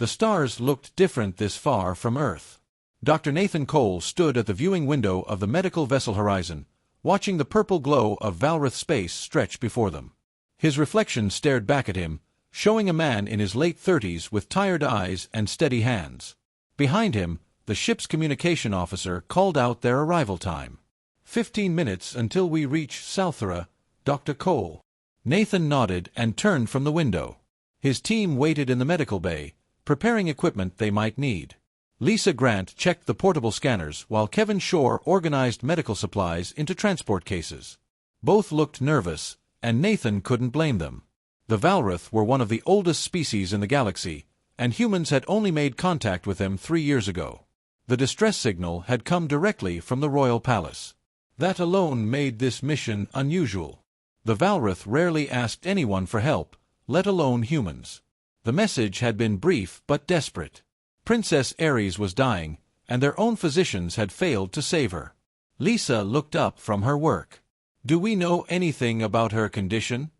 The stars looked different this far from Earth. Dr. Nathan Cole stood at the viewing window of the medical vessel horizon, watching the purple glow of Valrath space stretch before them. His reflection stared back at him, showing a man in his late 30s with tired eyes and steady hands. Behind him, the ship's communication officer called out their arrival time. 15 minutes until we reach Southera, Dr. Cole. Nathan nodded and turned from the window. His team waited in the medical bay, preparing equipment they might need. Lisa Grant checked the portable scanners while Kevin Shore organized medical supplies into transport cases. Both looked nervous, and Nathan couldn't blame them. The Valrath were one of the oldest species in the galaxy, and humans had only made contact with them 3 years ago. The distress signal had come directly from the royal palace. That alone made this mission unusual. The Valrath rarely asked anyone for help, let alone humans. The message had been brief but desperate. Princess Ares was dying, and their own physicians had failed to save her. Lisa looked up from her work. "Do we know anything about her condition?"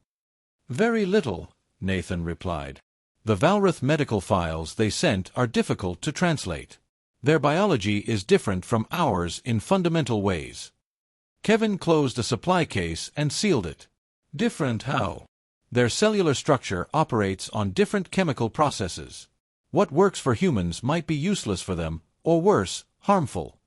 "Very little," Nathan replied. "The Valrath medical files they sent are difficult to translate. Their biology is different from ours in fundamental ways." Kevin closed a supply case and sealed it. "Different how?" "Their cellular structure operates on different chemical processes. What works for humans might be useless for them, or worse, harmful."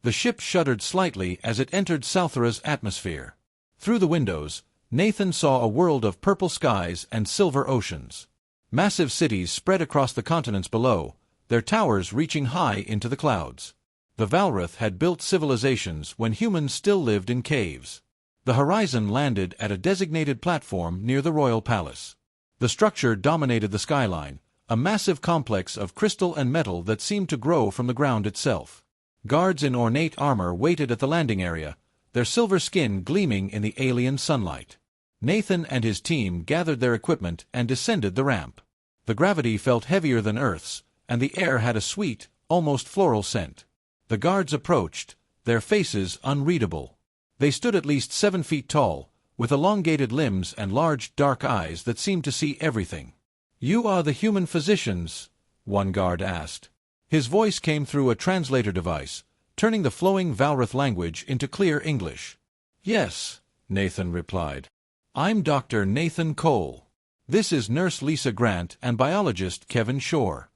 The ship shuddered slightly as it entered Southera's atmosphere. Through the windows, Nathan saw a world of purple skies and silver oceans. Massive cities spread across the continents below, their towers reaching high into the clouds. The Valrath had built civilizations when humans still lived in caves. The Horizon landed at a designated platform near the royal palace. The structure dominated the skyline, a massive complex of crystal and metal that seemed to grow from the ground itself. Guards in ornate armor waited at the landing area, their silver skin gleaming in the alien sunlight. Nathan and his team gathered their equipment and descended the ramp. The gravity felt heavier than Earth's, and the air had a sweet, almost floral scent. The guards approached, their faces unreadable. They stood at least 7 feet tall, with elongated limbs and large, dark eyes that seemed to see everything. "You are the human physicians?" one guard asked. His voice came through a translator device, turning the flowing Valrath language into clear English. "Yes," Nathan replied. "I'm Dr. Nathan Cole. This is Nurse Lisa Grant and biologist Kevin Shore."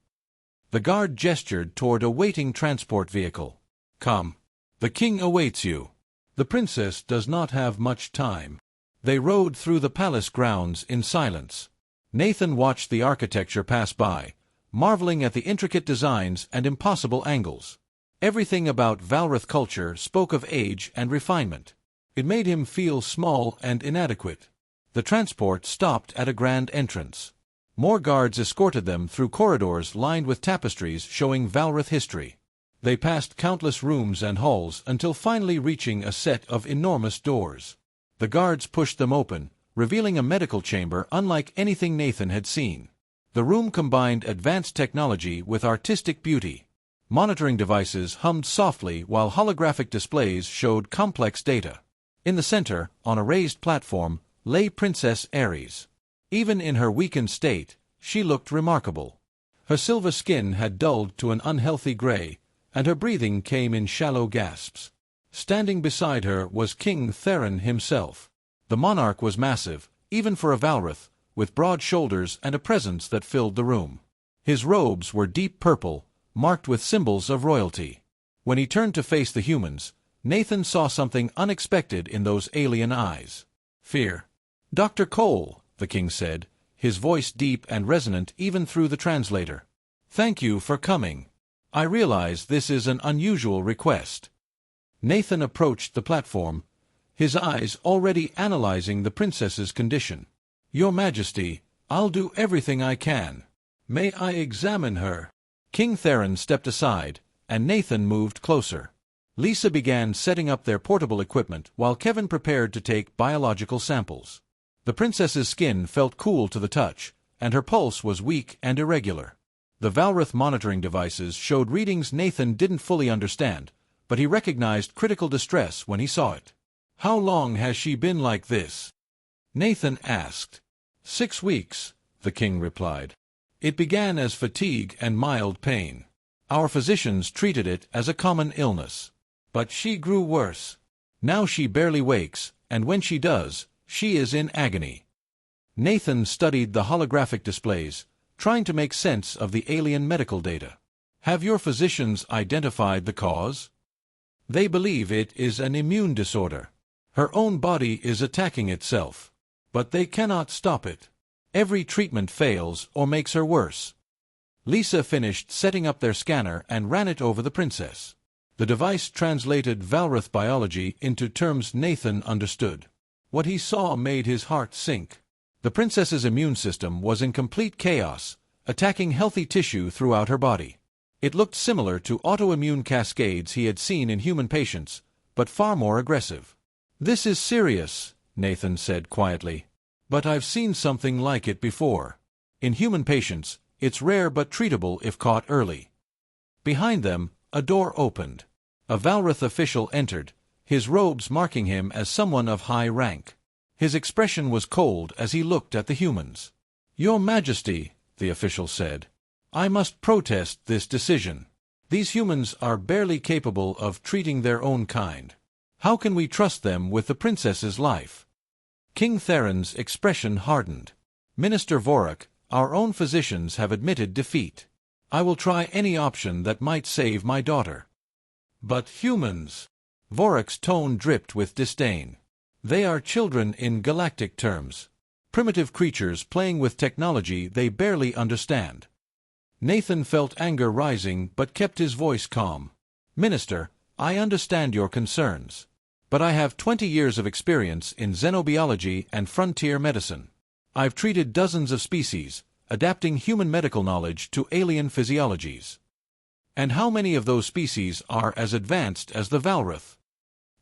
The guard gestured toward a waiting transport vehicle. "Come. The king awaits you. The princess does not have much time." They rode through the palace grounds in silence. Nathan watched the architecture pass by, marveling at the intricate designs and impossible angles. Everything about Valrath culture spoke of age and refinement. It made him feel small and inadequate. The transport stopped at a grand entrance. More guards escorted them through corridors lined with tapestries showing Valrath history. They passed countless rooms and halls until finally reaching a set of enormous doors. The guards pushed them open, revealing a medical chamber unlike anything Nathan had seen. The room combined advanced technology with artistic beauty. Monitoring devices hummed softly while holographic displays showed complex data. In the center, on a raised platform, lay Princess Ares. Even in her weakened state, she looked remarkable. Her silver skin had dulled to an unhealthy gray, and her breathing came in shallow gasps. Standing beside her was King Theron himself. The monarch was massive, even for a Valrath, with broad shoulders and a presence that filled the room. His robes were deep purple, marked with symbols of royalty. When he turned to face the humans, Nathan saw something unexpected in those alien eyes. Fear. "Dr. Cole," the king said, his voice deep and resonant even through the translator. "Thank you for coming. I realize this is an unusual request." Nathan approached the platform, his eyes already analyzing the princess's condition. "Your Majesty, I'll do everything I can. May I examine her?" King Theron stepped aside, and Nathan moved closer. Lisa began setting up their portable equipment while Kevin prepared to take biological samples. The princess's skin felt cool to the touch, and her pulse was weak and irregular. The Valrath monitoring devices showed readings Nathan didn't fully understand, but he recognized critical distress when he saw it. "How long has she been like this?" Nathan asked. 6 weeks, the king replied. It began as fatigue and mild pain. Our physicians treated it as a common illness. But she grew worse. Now she barely wakes, and when she does, she is in agony. Nathan studied the holographic displays, trying to make sense of the alien medical data. Have your physicians identified the cause? They believe it is an immune disorder. Her own body is attacking itself. But they cannot stop it. Every treatment fails or makes her worse. Lisa finished setting up their scanner and ran it over the princess. The device translated Valrath biology into terms Nathan understood. What he saw made his heart sink. The princess's immune system was in complete chaos, attacking healthy tissue throughout her body. It looked similar to autoimmune cascades he had seen in human patients, but far more aggressive. "This is serious," Nathan said quietly. "But I've seen something like it before. In human patients, it's rare but treatable if caught early." Behind them, a door opened. A Valrath official entered, his robes marking him as someone of high rank. His expression was cold as he looked at the humans. "Your Majesty," the official said, "I must protest this decision. These humans are barely capable of treating their own kind. How can we trust them with the princess's life?" King Theron's expression hardened. "Minister Vorak, our own physicians have admitted defeat. I will try any option that might save my daughter." "But humans?" Vorak's tone dripped with disdain. "They are children in galactic terms. Primitive creatures playing with technology they barely understand." Nathan felt anger rising but kept his voice calm. "Minister, I understand your concerns. But I have 20 years of experience in xenobiology and frontier medicine. I've treated dozens of species, adapting human medical knowledge to alien physiologies. And how many of those species are as advanced as the Valrath?"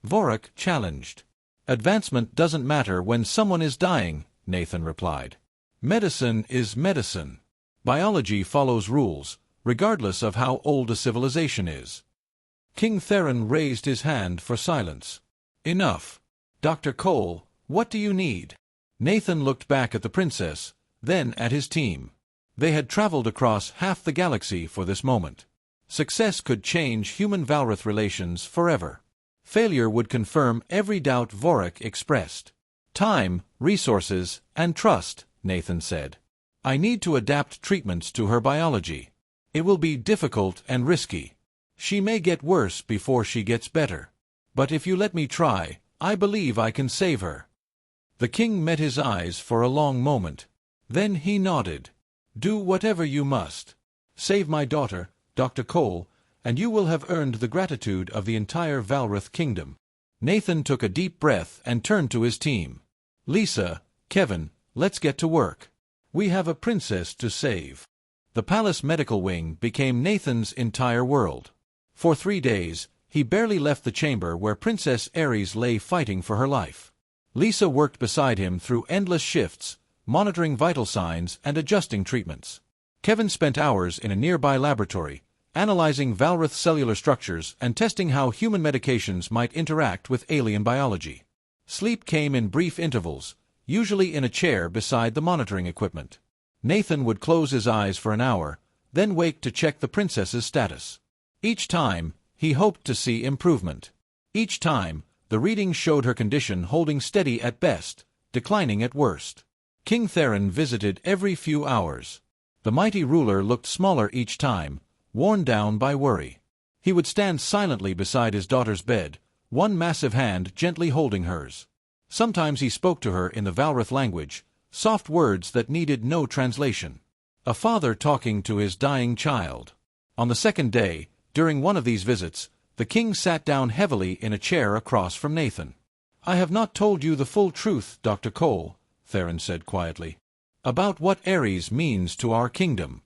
Vorak challenged. "Advancement doesn't matter when someone is dying," Nathan replied. "Medicine is medicine. Biology follows rules, regardless of how old a civilization is." King Theron raised his hand for silence. "Enough. Dr. Cole, what do you need?" Nathan looked back at the princess, then at his team. They had traveled across half the galaxy for this moment. Success could change human-Valrath relations forever. Failure would confirm every doubt Vorak expressed. "Time, resources, and trust," Nathan said. "I need to adapt treatments to her biology. It will be difficult and risky. She may get worse before she gets better. But if you let me try, I believe I can save her." The king met his eyes for a long moment. Then he nodded. "Do whatever you must. Save my daughter, Dr. Cole, and you will have earned the gratitude of the entire Valrath kingdom." Nathan took a deep breath and turned to his team. "Lisa, Kevin, let's get to work. We have a princess to save." The palace medical wing became Nathan's entire world. For 3 days, he barely left the chamber where Princess Ares lay fighting for her life. Lisa worked beside him through endless shifts, monitoring vital signs and adjusting treatments. Kevin spent hours in a nearby laboratory, analyzing Valrath cellular structures and testing how human medications might interact with alien biology. Sleep came in brief intervals, usually in a chair beside the monitoring equipment. Nathan would close his eyes for an hour, then wake to check the princess's status. Each time, he hoped to see improvement. Each time, the readings showed her condition holding steady at best, declining at worst. King Theron visited every few hours. The mighty ruler looked smaller each time, worn down by worry. He would stand silently beside his daughter's bed, one massive hand gently holding hers. Sometimes he spoke to her in the Valrath language, soft words that needed no translation. A father talking to his dying child. On the second day, during one of these visits, the king sat down heavily in a chair across from Nathan. "I have not told you the full truth, Dr. Cole," Theron said quietly, "about what Ares means to our kingdom."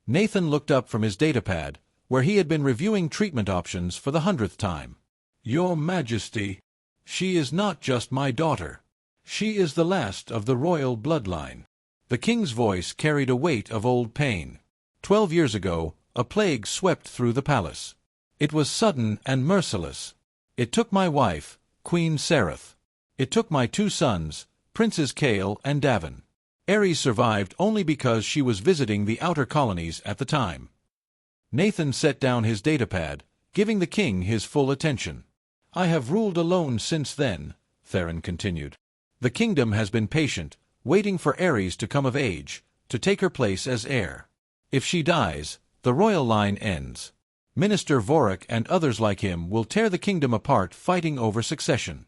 Nathan looked up from his datapad, where he had been reviewing treatment options for the 100th time. "Your Majesty, she is not just my daughter. She is the last of the royal bloodline." The king's voice carried a weight of old pain. 12 years ago, a plague swept through the palace. It was sudden and merciless. It took my wife, Queen Sereth. It took my 2 sons, Princes Kale and Davin. Ares survived only because she was visiting the outer colonies at the time. Nathan set down his datapad, giving the king his full attention. I have ruled alone since then, Theron continued. The kingdom has been patient, waiting for Ares to come of age, to take her place as heir. If she dies, the royal line ends. Minister Vorik and others like him will tear the kingdom apart fighting over succession.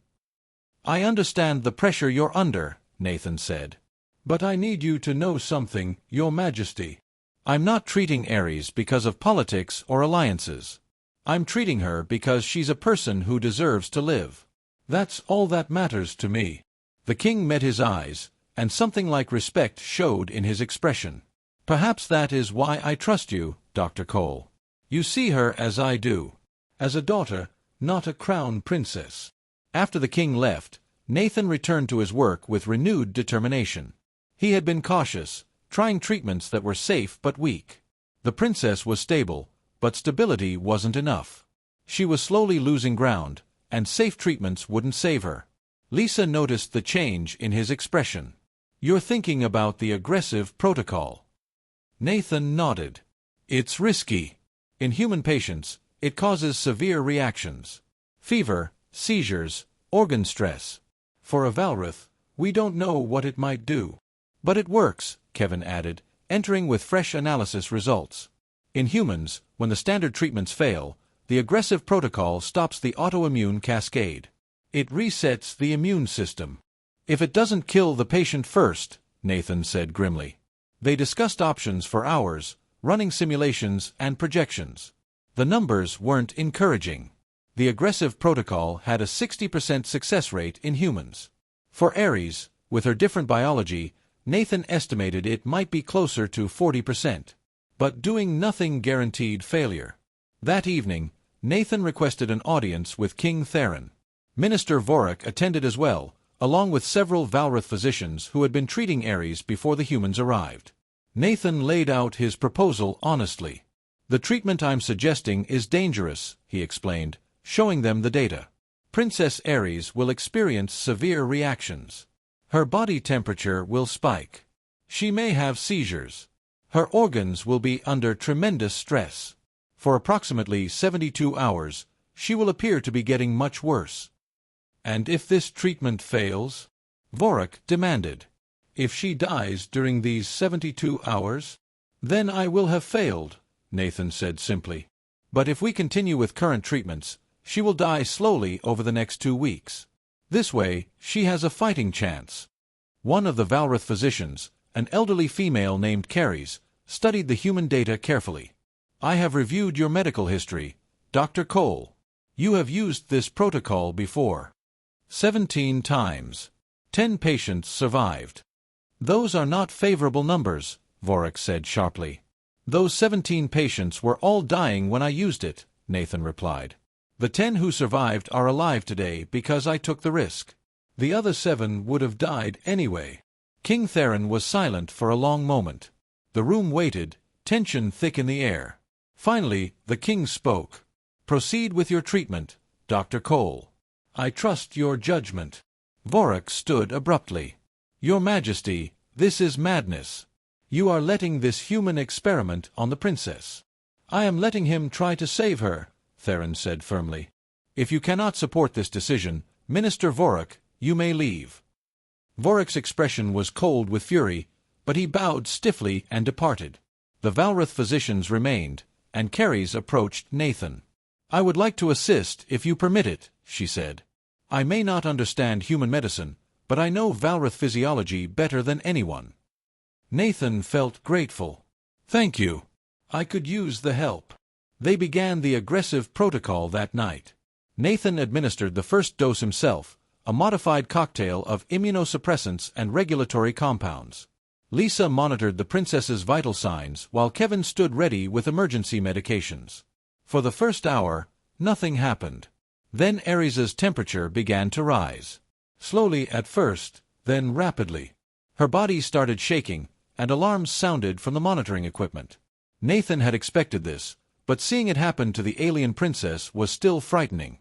I understand the pressure you're under, Nathan said. But I need you to know something, Your Majesty. I'm not treating Ares because of politics or alliances. I'm treating her because she's a person who deserves to live. That's all that matters to me. The king met his eyes, and something like respect showed in his expression. Perhaps that is why I trust you, Dr. Cole. You see her as I do. As a daughter, not a crown princess. After the king left, Nathan returned to his work with renewed determination. He had been cautious, trying treatments that were safe but weak. The princess was stable, but stability wasn't enough. She was slowly losing ground, and safe treatments wouldn't save her. Lisa noticed the change in his expression. You're thinking about the aggressive protocol. Nathan nodded. It's risky. In human patients, it causes severe reactions. Fever, seizures, organ stress. For a Valrith, we don't know what it might do. But it works, Kevin added, entering with fresh analysis results. In humans, when the standard treatments fail, the aggressive protocol stops the autoimmune cascade. It resets the immune system. If it doesn't kill the patient first, Nathan said grimly. They discussed options for hours, running simulations and projections. The numbers weren't encouraging. The aggressive protocol had a 60% success rate in humans. For Ares, with her different biology, Nathan estimated it might be closer to 40%. But doing nothing guaranteed failure. That evening, Nathan requested an audience with King Theron. Minister Vorik attended as well, along with several Valrith physicians who had been treating Ares before the humans arrived. Nathan laid out his proposal honestly. The treatment I'm suggesting is dangerous, he explained, showing them the data. Princess Ares will experience severe reactions. Her body temperature will spike. She may have seizures. Her organs will be under tremendous stress. For approximately 72 hours, she will appear to be getting much worse. And if this treatment fails? Vorik demanded. If she dies during these 72 hours? Then I will have failed, Nathan said simply. But if we continue with current treatments, she will die slowly over the next 2 weeks. This way, she has a fighting chance. One of the Valrith physicians, an elderly female named Caries, studied the human data carefully. I have reviewed your medical history, Dr. Cole. You have used this protocol before. 17 times. 10 patients survived. Those are not favorable numbers, Vorik said sharply. Those 17 patients were all dying when I used it, Nathan replied. The 10 who survived are alive today because I took the risk. The other 7 would have died anyway. King Theron was silent for a long moment. The room waited, tension thick in the air. Finally, the king spoke. Proceed with your treatment, Dr. Cole. I trust your judgment. Vorik stood abruptly. Your Majesty, this is madness. You are letting this human experiment on the princess. I am letting him try to save her, Theron said firmly. If you cannot support this decision, Minister Vorik, you may leave. Vorik's expression was cold with fury, but he bowed stiffly and departed. The Valrith physicians remained, and Caries approached Nathan. I would like to assist if you permit it, she said. I may not understand human medicine, but I know Valrith physiology better than anyone. Nathan felt grateful. Thank you. I could use the help. They began the aggressive protocol that night. Nathan administered the first dose himself, a modified cocktail of immunosuppressants and regulatory compounds. Lisa monitored the princess's vital signs while Kevin stood ready with emergency medications. For the first hour, nothing happened. Then Ares's temperature began to rise. Slowly at first, then rapidly. Her body started shaking, and alarms sounded from the monitoring equipment. Nathan had expected this, but seeing it happen to the alien princess was still frightening.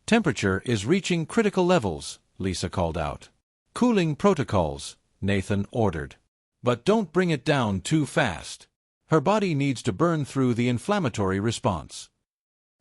Temperature is reaching critical levels, Lisa called out. Cooling protocols, Nathan ordered. But don't bring it down too fast. Her body needs to burn through the inflammatory response.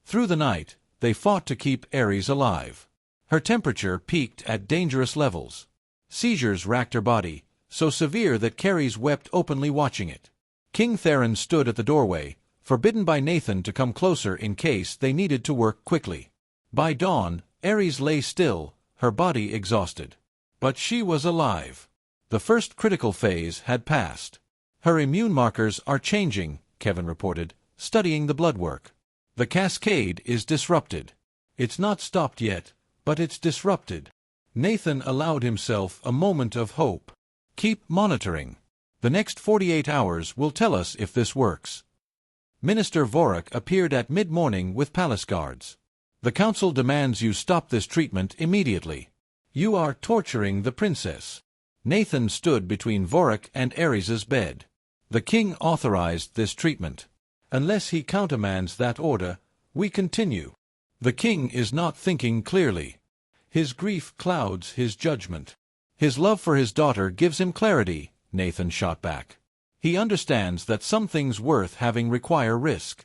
Through the night, they fought to keep Ares alive. Her temperature peaked at dangerous levels. Seizures racked her body, so severe that Ceres wept openly watching it. King Theron stood at the doorway, forbidden by Nathan to come closer in case they needed to work quickly. By dawn, Ares lay still, her body exhausted. But she was alive. The first critical phase had passed. Her immune markers are changing, Kevin reported, studying the blood work. The cascade is disrupted. It's not stopped yet, but it's disrupted. Nathan allowed himself a moment of hope. Keep monitoring. The next 48 hours will tell us if this works. Minister Vorak appeared at mid-morning with palace guards. The council demands you stop this treatment immediately. You are torturing the princess. Nathan stood between Vorak and Ares's bed. The king authorized this treatment. Unless he countermands that order, we continue. The king is not thinking clearly. His grief clouds his judgment. His love for his daughter gives him clarity, Nathan shot back. He understands that some things worth having require risk.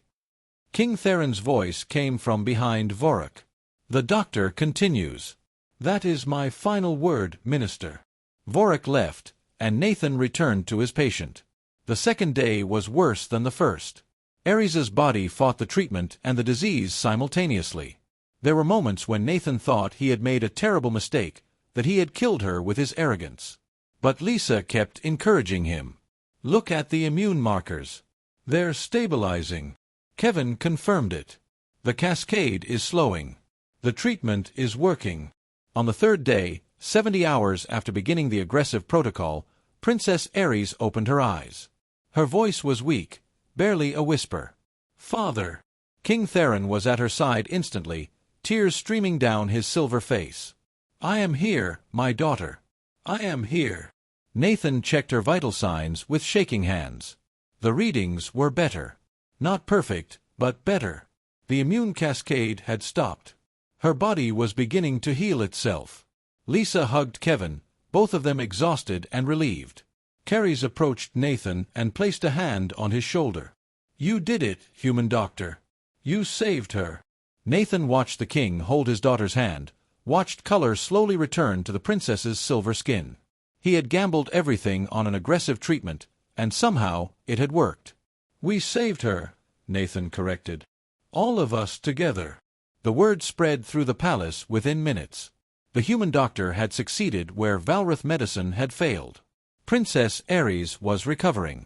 King Theron's voice came from behind Vorak. The doctor continues. That is my final word, Minister. Vorak left, and Nathan returned to his patient. The second day was worse than the first. Ares's body fought the treatment and the disease simultaneously. There were moments when Nathan thought he had made a terrible mistake, that he had killed her with his arrogance. But Lisa kept encouraging him. Look at the immune markers. They're stabilizing. Kevin confirmed it. The cascade is slowing. The treatment is working. On the third day, 70 hours after beginning the aggressive protocol, Princess Ares opened her eyes. Her voice was weak, barely a whisper. Father! King Theron was at her side instantly, tears streaming down his silver face. I am here, my daughter. I am here. Nathan checked her vital signs with shaking hands. The readings were better. Not perfect, but better. The immune cascade had stopped. Her body was beginning to heal itself. Lisa hugged Kevin, both of them exhausted and relieved. Ceres approached Nathan and placed a hand on his shoulder. You did it, human doctor. You saved her. Nathan watched the king hold his daughter's hand, watched color slowly return to the princess's silver skin. He had gambled everything on an aggressive treatment, and somehow it had worked. We saved her, Nathan corrected. All of us together. The word spread through the palace within minutes. The human doctor had succeeded where Valrith medicine had failed. Princess Ares was recovering.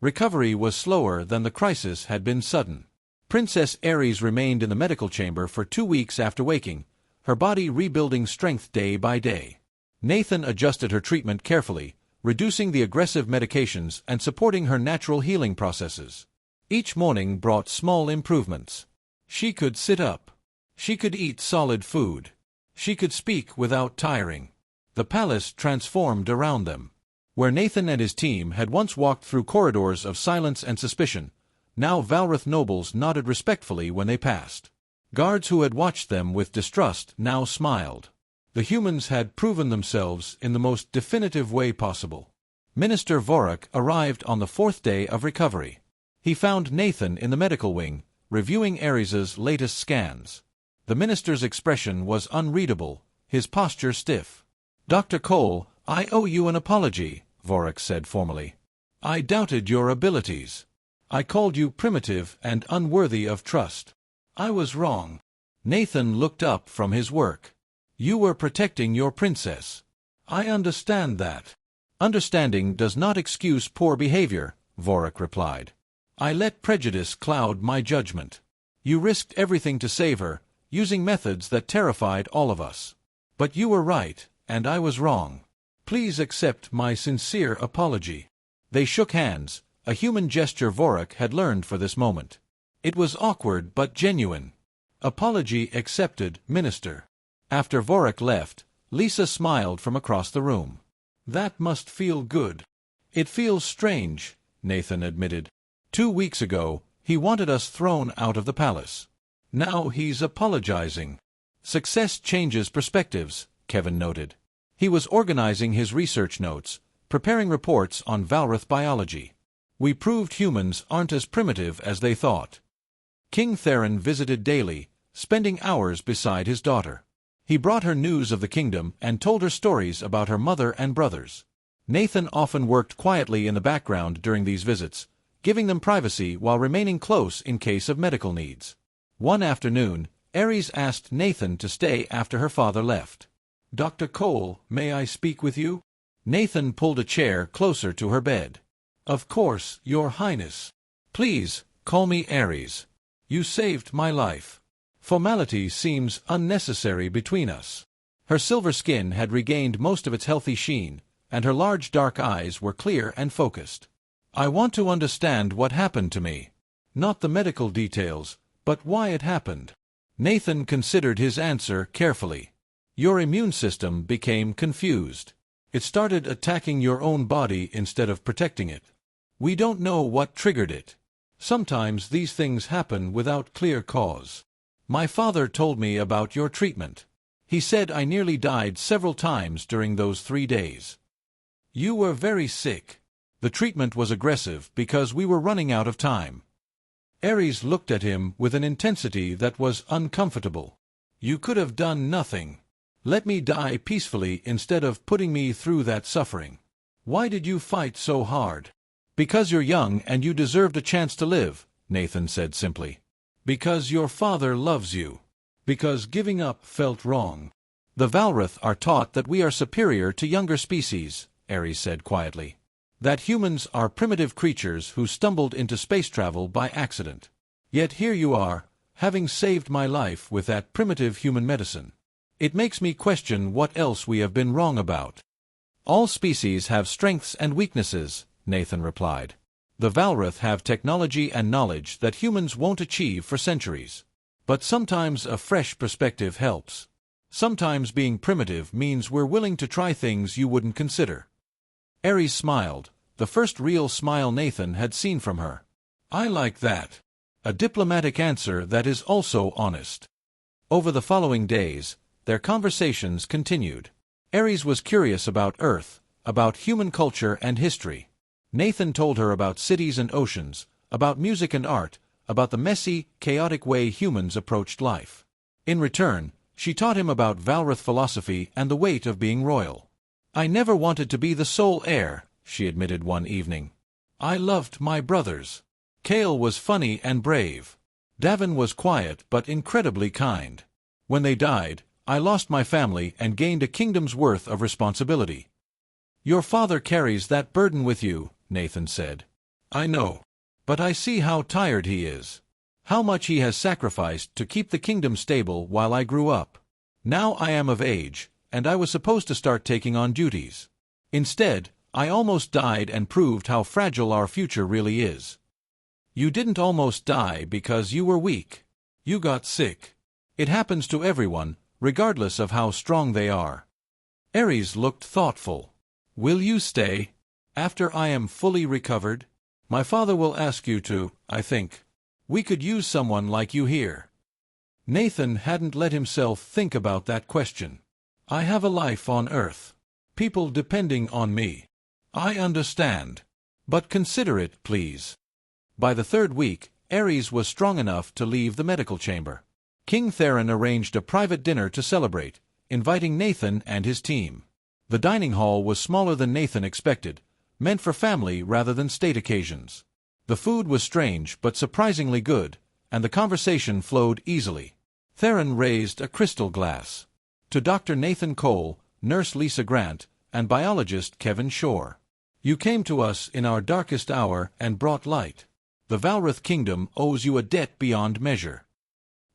Recovery was slower than the crisis had been sudden. Princess Ares remained in the medical chamber for 2 weeks after waking, her body rebuilding strength day by day. Nathan adjusted her treatment carefully, reducing the aggressive medications and supporting her natural healing processes. Each morning brought small improvements. She could sit up. She could eat solid food. She could speak without tiring. The palace transformed around them. Where Nathan and his team had once walked through corridors of silence and suspicion, now Valrith nobles nodded respectfully when they passed. Guards who had watched them with distrust now smiled. The humans had proven themselves in the most definitive way possible. Minister Vorak arrived on the 4th day of recovery. He found Nathan in the medical wing, reviewing Ares's latest scans. The minister's expression was unreadable, his posture stiff. Dr. Cole, I owe you an apology, Vorak said formally. I doubted your abilities. I called you primitive and unworthy of trust. I was wrong. Nathan looked up from his work. You were protecting your princess. I understand that. Understanding does not excuse poor behavior, Vorak replied. I let prejudice cloud my judgment. You risked everything to save her, using methods that terrified all of us. But you were right, and I was wrong. Please accept my sincere apology. They shook hands, a human gesture Vorak had learned for this moment. It was awkward but genuine. Apology accepted, Minister. After Vorak left, Lisa smiled from across the room. That must feel good. It feels strange, Nathan admitted. 2 weeks ago, he wanted us thrown out of the palace. Now he's apologizing. Success changes perspectives, Kevin noted. He was organizing his research notes, preparing reports on Valrath biology. We proved humans aren't as primitive as they thought. King Theron visited daily, spending hours beside his daughter. He brought her news of the kingdom and told her stories about her mother and brothers. Nathan often worked quietly in the background during these visits, giving them privacy while remaining close in case of medical needs. One afternoon, Ares asked Nathan to stay after her father left. "Dr. Cole, may I speak with you?" Nathan pulled a chair closer to her bed. "Of course, Your Highness. Please, call me Ares. You saved my life. Formality seems unnecessary between us." Her silver skin had regained most of its healthy sheen, and her large dark eyes were clear and focused. "I want to understand what happened to me. Not the medical details, but why it happened." Nathan considered his answer carefully. "Your immune system became confused. It started attacking your own body instead of protecting it. We don't know what triggered it. Sometimes these things happen without clear cause. My father told me about your treatment. He said I nearly died several times during those 3 days. You were very sick. The treatment was aggressive because we were running out of time." Ares looked at him with an intensity that was uncomfortable. "You could have done nothing. Let me die peacefully instead of putting me through that suffering. Why did you fight so hard?" "Because you're young and you deserved a chance to live," Nathan said simply. "Because your father loves you. Because giving up felt wrong." "The Valrath are taught that we are superior to younger species," Ares said quietly. "That humans are primitive creatures who stumbled into space travel by accident. Yet here you are, having saved my life with that primitive human medicine. It makes me question what else we have been wrong about." "All species have strengths and weaknesses," Nathan replied. "The Valrath have technology and knowledge that humans won't achieve for centuries. But sometimes a fresh perspective helps. Sometimes being primitive means we're willing to try things you wouldn't consider." Ares smiled, the first real smile Nathan had seen from her. "I like that. A diplomatic answer that is also honest." Over the following days, their conversations continued. Ares was curious about Earth, about human culture and history. Nathan told her about cities and oceans, about music and art, about the messy, chaotic way humans approached life. In return, she taught him about Valrath philosophy and the weight of being royal. "I never wanted to be the sole heir," she admitted one evening. "I loved my brothers. Cale was funny and brave. Davin was quiet but incredibly kind. When they died, I lost my family and gained a kingdom's worth of responsibility." "Your father carries that burden with you," Nathan said. "I know. But I see how tired he is. How much he has sacrificed to keep the kingdom stable while I grew up. Now I am of age, and I was supposed to start taking on duties. Instead, I almost died and proved how fragile our future really is." "You didn't almost die because you were weak. You got sick. It happens to everyone, regardless of how strong they are." Ares looked thoughtful. "Will you stay? After I am fully recovered? My father will ask you to, I think. We could use someone like you here." Nathan hadn't let himself think about that question. "I have a life on Earth. People depending on me. I understand. But consider it, please." By the 3rd week, Ares was strong enough to leave the medical chamber. King Theron arranged a private dinner to celebrate, inviting Nathan and his team. The dining hall was smaller than Nathan expected, meant for family rather than state occasions. The food was strange but surprisingly good, and the conversation flowed easily. Theron raised a crystal glass. "To Dr. Nathan Cole, Nurse Lisa Grant, and biologist Kevin Shore. You came to us in our darkest hour and brought light. The Valrath Kingdom owes you a debt beyond measure."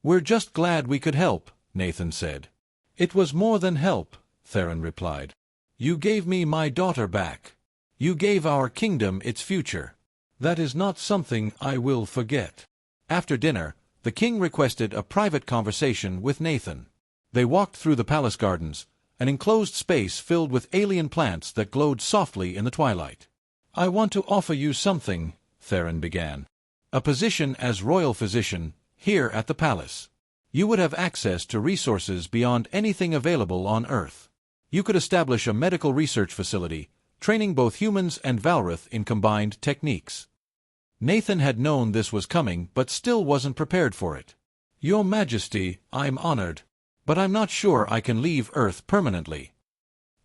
"We're just glad we could help," Nathan said. "It was more than help," Theron replied. "You gave me my daughter back. You gave our kingdom its future. That is not something I will forget." After dinner, the king requested a private conversation with Nathan. They walked through the palace gardens, an enclosed space filled with alien plants that glowed softly in the twilight. "I want to offer you something," Theron began. "A position as royal physician, here at the palace. You would have access to resources beyond anything available on Earth. You could establish a medical research facility, training both humans and Valrath in combined techniques. Nathan had known this was coming but still wasn't prepared for it. "Your Majesty, I'm honored. But I'm not sure I can leave Earth permanently."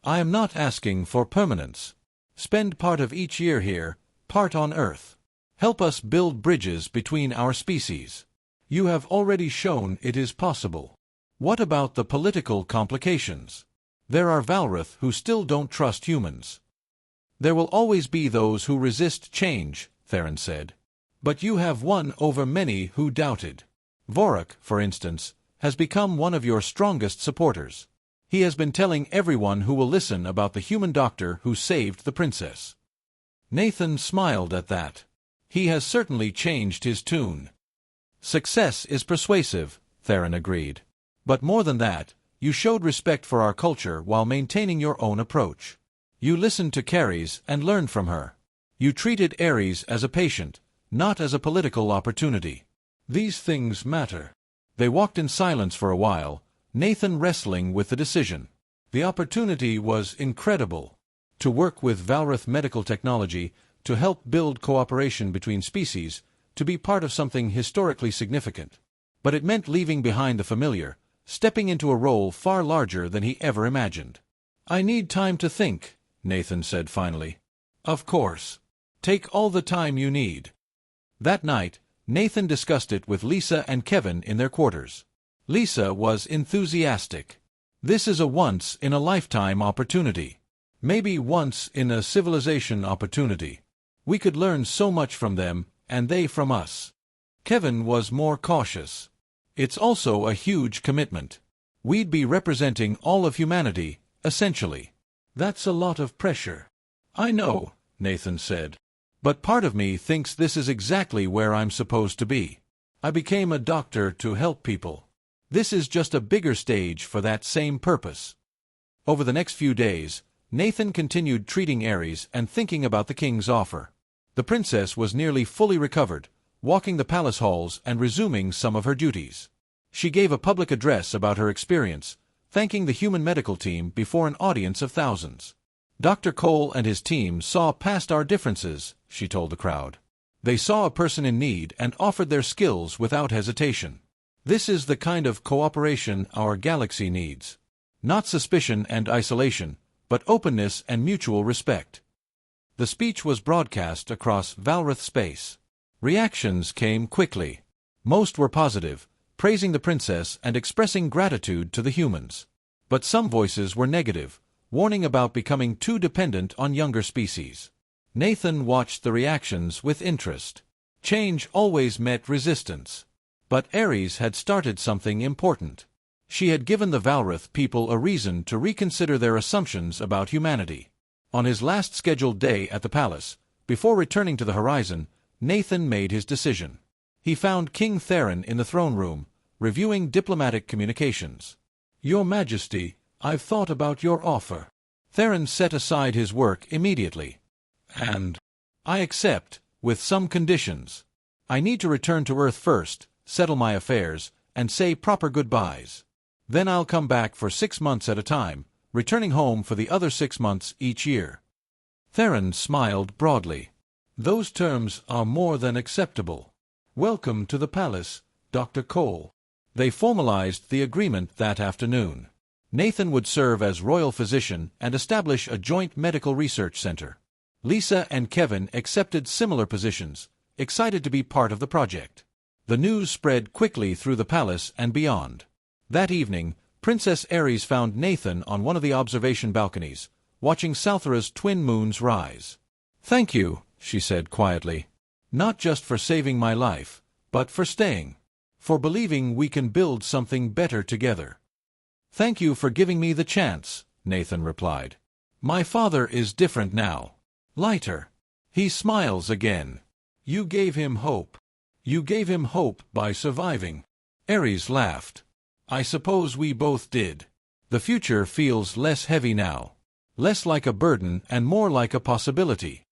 "I am not asking for permanence. Spend part of each year here, part on Earth. Help us build bridges between our species. You have already shown it is possible." "What about the political complications? There are Valrath who still don't trust humans." "There will always be those who resist change," Theron said. "But you have won over many who doubted. Vorak, for instance, has become one of your strongest supporters. He has been telling everyone who will listen about the human doctor who saved the princess." Nathan smiled at that. He has certainly changed his tune. "Success is persuasive," Theron agreed. "But more than that, you showed respect for our culture while maintaining your own approach. You listened to Carries and learned from her. You treated Ares as a patient, not as a political opportunity. These things matter." They walked in silence for a while, Nathan wrestling with the decision. The opportunity was incredible. To work with Valrath medical technology, to help build cooperation between species, to be part of something historically significant. But it meant leaving behind the familiar, stepping into a role far larger than he ever imagined. "I need time to think," Nathan said finally. "Of course. Take all the time you need." That night, Nathan discussed it with Lisa and Kevin in their quarters. Lisa was enthusiastic. "This is a once-in-a-lifetime opportunity. Maybe once-in-a-civilization opportunity. We could learn so much from them, and they from us." Kevin was more cautious. "It's also a huge commitment. We'd be representing all of humanity, essentially." "That's a lot of pressure." "I know," Nathan said. "But part of me thinks this is exactly where I'm supposed to be. I became a doctor to help people. This is just a bigger stage for that same purpose." Over the next few days, Nathan continued treating Ares and thinking about the king's offer. The princess was nearly fully recovered, walking the palace halls and resuming some of her duties. She gave a public address about her experience, thanking the human medical team before an audience of thousands. "Dr. Cole and his team saw past our differences," she told the crowd. "They saw a person in need and offered their skills without hesitation. This is the kind of cooperation our galaxy needs. Not suspicion and isolation, but openness and mutual respect." The speech was broadcast across Valrath space. Reactions came quickly. Most were positive, praising the princess and expressing gratitude to the humans. But some voices were negative, warning about becoming too dependent on younger species. Nathan watched the reactions with interest. Change always met resistance. But Ares had started something important. She had given the Valrath people a reason to reconsider their assumptions about humanity. On his last scheduled day at the palace, before returning to the horizon, Nathan made his decision. He found King Theron in the throne room, reviewing diplomatic communications. "Your Majesty, I've thought about your offer." Theron set aside his work immediately. "And I accept, with some conditions. I need to return to Earth first, settle my affairs, and say proper goodbyes. Then I'll come back for 6 months at a time, returning home for the other 6 months each year." Theron smiled broadly. "Those terms are more than acceptable. Welcome to the palace, Dr. Cole." They formalized the agreement that afternoon. Nathan would serve as royal physician and establish a joint medical research center. Lisa and Kevin accepted similar positions, excited to be part of the project. The news spread quickly through the palace and beyond. That evening, Princess Ares found Nathan on one of the observation balconies, watching Salthara's twin moons rise. "Thank you," she said quietly. "Not just for saving my life, but for staying. For believing we can build something better together." "Thank you for giving me the chance," Nathan replied. "My father is different now. Lighter. He smiles again. You gave him hope. You gave him hope by surviving." Ares laughed. "I suppose we both did. The future feels less heavy now. Less like a burden and more like a possibility."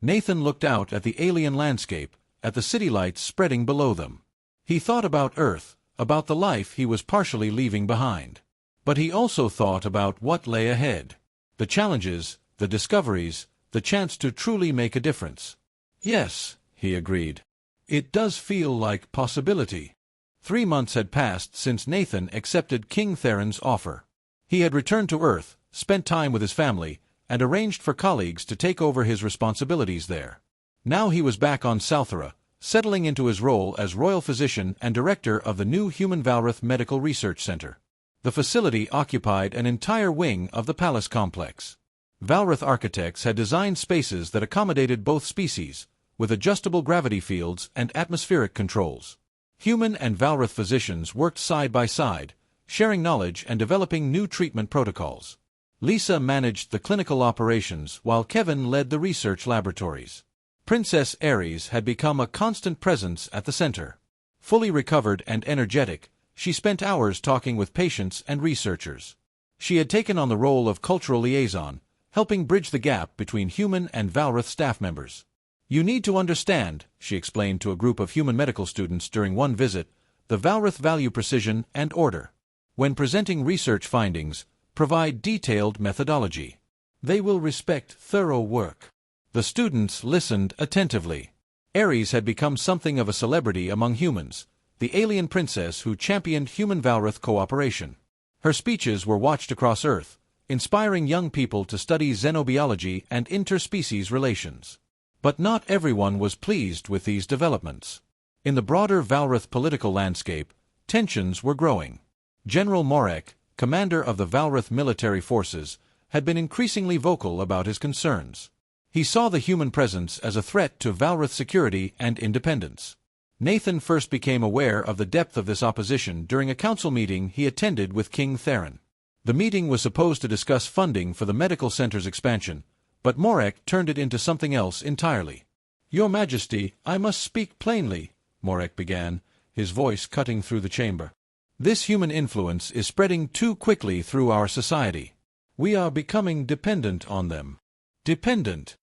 Nathan looked out at the alien landscape, at the city lights spreading below them. He thought about Earth, about the life he was partially leaving behind. But he also thought about what lay ahead. The challenges, the discoveries, the chance to truly make a difference. Yes, he agreed. It does feel like possibility. 3 months had passed since Nathan accepted King Theron's offer. He had returned to Earth, spent time with his family, and arranged for colleagues to take over his responsibilities there. Now he was back on Salthara, settling into his role as royal physician and director of the new Human Valrith Medical Research Center. The facility occupied an entire wing of the palace complex. Valrith architects had designed spaces that accommodated both species, with adjustable gravity fields and atmospheric controls. Human and Valrith physicians worked side by side, sharing knowledge and developing new treatment protocols. Lisa managed the clinical operations while Kevin led the research laboratories. Princess Ares had become a constant presence at the center. Fully recovered and energetic, she spent hours talking with patients and researchers. She had taken on the role of cultural liaison, helping bridge the gap between human and Valrith staff members. "You need to understand," she explained to a group of human medical students during one visit, "the Valrith value precision and order. When presenting research findings, provide detailed methodology. They will respect thorough work." The students listened attentively. Ares had become something of a celebrity among humans, the alien princess who championed human-Valrith cooperation. Her speeches were watched across Earth, inspiring young people to study xenobiology and interspecies relations. But not everyone was pleased with these developments. In the broader Valrith political landscape, tensions were growing. General Morek, commander of the Valrith military forces, had been increasingly vocal about his concerns. He saw the human presence as a threat to Valrith security and independence. Nathan first became aware of the depth of this opposition during a council meeting he attended with King Theron. The meeting was supposed to discuss funding for the medical center's expansion, but Morek turned it into something else entirely. "Your Majesty, I must speak plainly," Morek began, his voice cutting through the chamber. "This human influence is spreading too quickly through our society. We are becoming dependent on them." "Dependent?"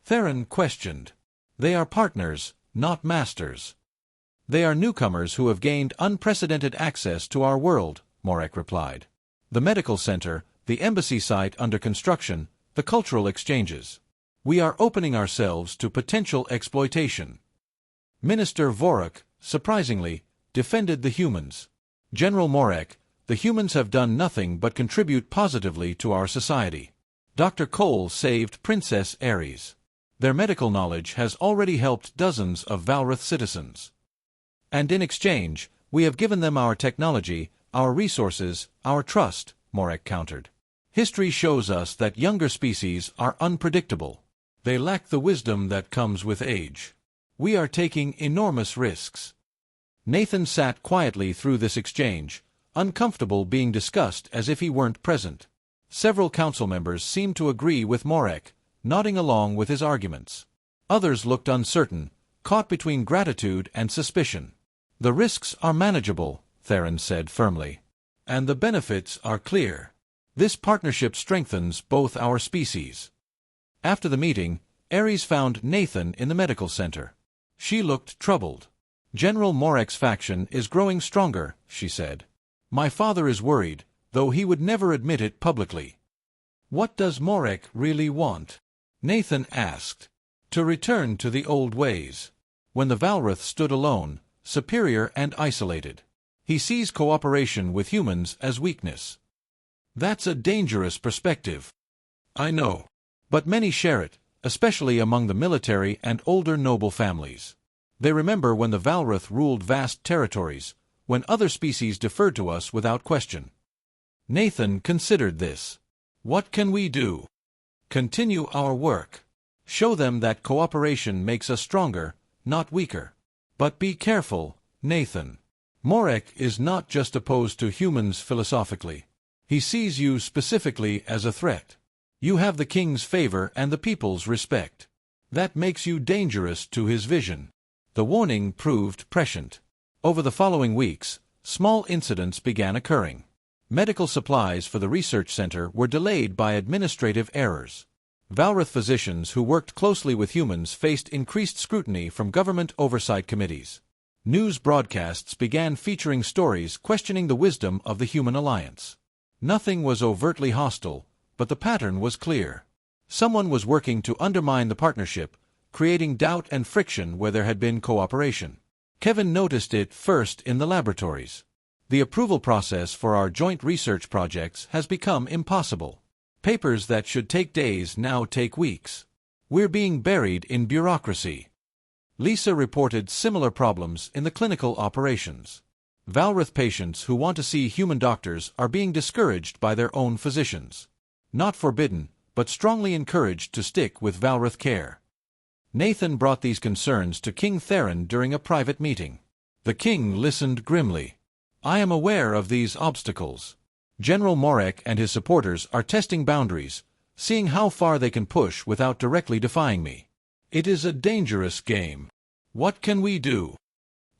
Theron questioned. "They are partners, not masters." "They are newcomers who have gained unprecedented access to our world," Morek replied. "The medical center, the embassy site under construction, the cultural exchanges. We are opening ourselves to potential exploitation." Minister Vorok, surprisingly, defended the humans. "General Morek, the humans have done nothing but contribute positively to our society. Dr. Cole saved Princess Ares. Their medical knowledge has already helped dozens of Valrith citizens. And in exchange, we have given them our technology, our resources, our trust," Morek countered. "History shows us that younger species are unpredictable. They lack the wisdom that comes with age. We are taking enormous risks." Nathan sat quietly through this exchange, uncomfortable being discussed as if he weren't present. Several council members seemed to agree with Morek, nodding along with his arguments. Others looked uncertain, caught between gratitude and suspicion. "The risks are manageable," Theron said firmly. "And the benefits are clear. This partnership strengthens both our species." After the meeting, Ares found Nathan in the medical center. She looked troubled. "General Morek's faction is growing stronger," she said. "My father is worried, though he would never admit it publicly." "What does Morek really want?" Nathan asked. "To return to the old ways. When the Valrith stood alone, superior and isolated. He sees cooperation with humans as weakness." "That's a dangerous perspective." "I know. But many share it, especially among the military and older noble families. They remember when the Valrith ruled vast territories, when other species deferred to us without question." Nathan considered this. "What can we do?" "Continue our work. Show them that cooperation makes us stronger, not weaker. But be careful, Nathan. Morek is not just opposed to humans philosophically. He sees you specifically as a threat. You have the king's favor and the people's respect. That makes you dangerous to his vision." The warning proved prescient. Over the following weeks, small incidents began occurring. Medical supplies for the research center were delayed by administrative errors. Valrith physicians who worked closely with humans faced increased scrutiny from government oversight committees. News broadcasts began featuring stories questioning the wisdom of the human alliance. Nothing was overtly hostile, but the pattern was clear. Someone was working to undermine the partnership, creating doubt and friction where there had been cooperation. Kevin noticed it first in the laboratories. The approval process for our joint research projects has become impossible. Papers that should take days now take weeks. We're being buried in bureaucracy. Lisa reported similar problems in the clinical operations. Valrith patients who want to see human doctors are being discouraged by their own physicians. Not forbidden, but strongly encouraged to stick with Valrith care. Nathan brought these concerns to King Theron during a private meeting. The king listened grimly. I am aware of these obstacles. General Morek and his supporters are testing boundaries, seeing how far they can push without directly defying me. It is a dangerous game. What can we do?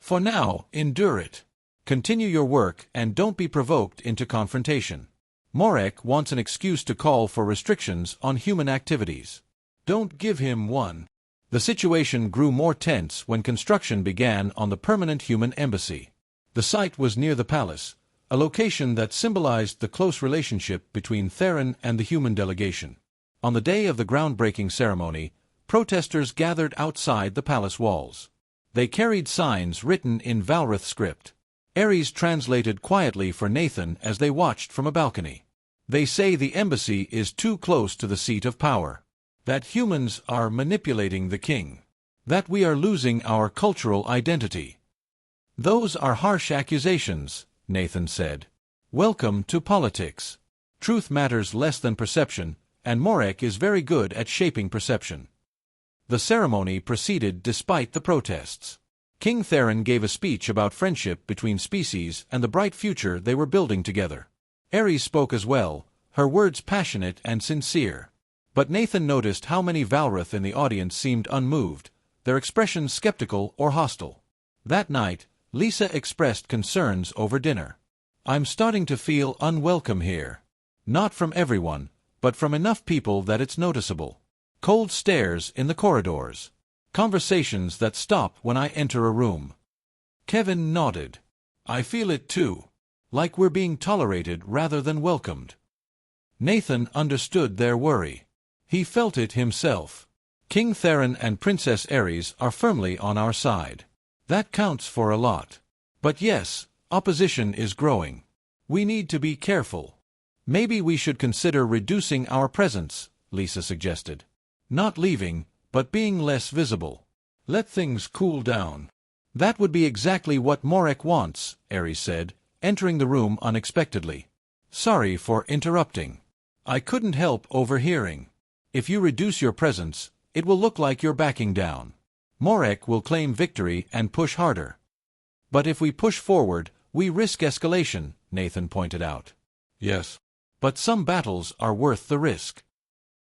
For now, endure it. Continue your work and don't be provoked into confrontation. Morek wants an excuse to call for restrictions on human activities. Don't give him one. The situation grew more tense when construction began on the permanent human embassy. The site was near the palace, a location that symbolized the close relationship between Theron and the human delegation. On the day of the groundbreaking ceremony, protesters gathered outside the palace walls. They carried signs written in Valrith script. Ares translated quietly for Nathan as they watched from a balcony. They say the embassy is too close to the seat of power. That humans are manipulating the king. That we are losing our cultural identity. Those are harsh accusations, Nathan said. Welcome to politics. Truth matters less than perception, and Morek is very good at shaping perception. The ceremony proceeded despite the protests. King Theron gave a speech about friendship between species and the bright future they were building together. Ares spoke as well, her words passionate and sincere. But Nathan noticed how many Valrith in the audience seemed unmoved, their expressions skeptical or hostile. That night, Lisa expressed concerns over dinner. I'm starting to feel unwelcome here. Not from everyone, but from enough people that it's noticeable. Cold stares in the corridors. Conversations that stop when I enter a room. Kevin nodded. I feel it too. Like we're being tolerated rather than welcomed. Nathan understood their worry. He felt it himself. King Theron and Princess Ares are firmly on our side. That counts for a lot. But yes, opposition is growing. We need to be careful. Maybe we should consider reducing our presence, Lisa suggested. Not leaving, but being less visible. Let things cool down. That would be exactly what Morek wants, Ares said, entering the room unexpectedly. Sorry for interrupting. I couldn't help overhearing. If you reduce your presence, it will look like you're backing down. Morek will claim victory and push harder. But if we push forward, we risk escalation, Nathan pointed out. Yes. But some battles are worth the risk.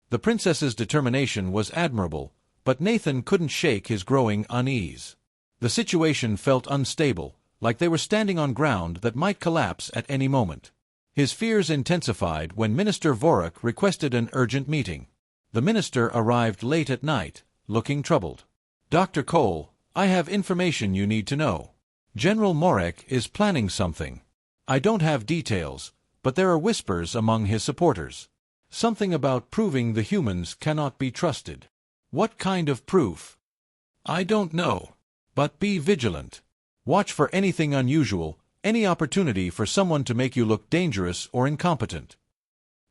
The princess's determination was admirable, but Nathan couldn't shake his growing unease. The situation felt unstable, like they were standing on ground that might collapse at any moment. His fears intensified when Minister Vorak requested an urgent meeting. The minister arrived late at night, looking troubled. Dr. Cole, I have information you need to know. General Morek is planning something. I don't have details, but there are whispers among his supporters. Something about proving the humans cannot be trusted. What kind of proof? I don't know. But be vigilant. Watch for anything unusual, any opportunity for someone to make you look dangerous or incompetent.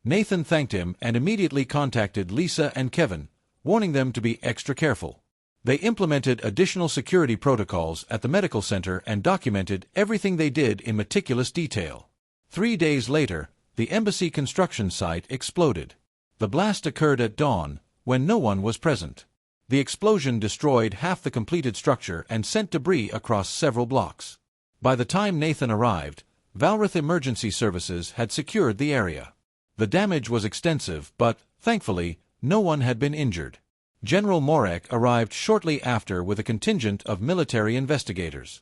Nathan thanked him and immediately contacted Lisa and Kevin, warning them to be extra careful. They implemented additional security protocols at the medical center and documented everything they did in meticulous detail. 3 days later, the embassy construction site exploded. The blast occurred at dawn, when no one was present. The explosion destroyed half the completed structure and sent debris across several blocks. By the time Nathan arrived, Valrith Emergency Services had secured the area. The damage was extensive, but, thankfully, no one had been injured. General Morek arrived shortly after with a contingent of military investigators.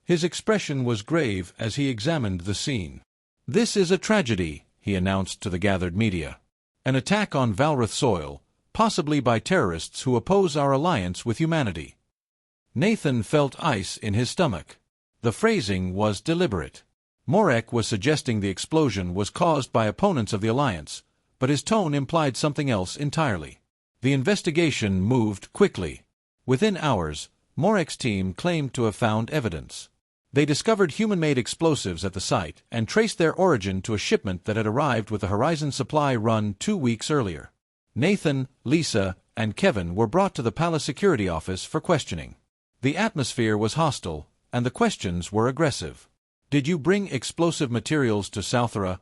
His expression was grave as he examined the scene. This is a tragedy, he announced to the gathered media. An attack on Valrith soil, possibly by terrorists who oppose our alliance with humanity. Nathan felt ice in his stomach. The phrasing was deliberate. Morek was suggesting the explosion was caused by opponents of the alliance, but his tone implied something else entirely. The investigation moved quickly. Within hours, Morek's team claimed to have found evidence. They discovered human-made explosives at the site and traced their origin to a shipment that had arrived with the Horizon supply run 2 weeks earlier. Nathan, Lisa, and Kevin were brought to the palace security office for questioning. The atmosphere was hostile, and the questions were aggressive. "Did you bring explosive materials to Southra?"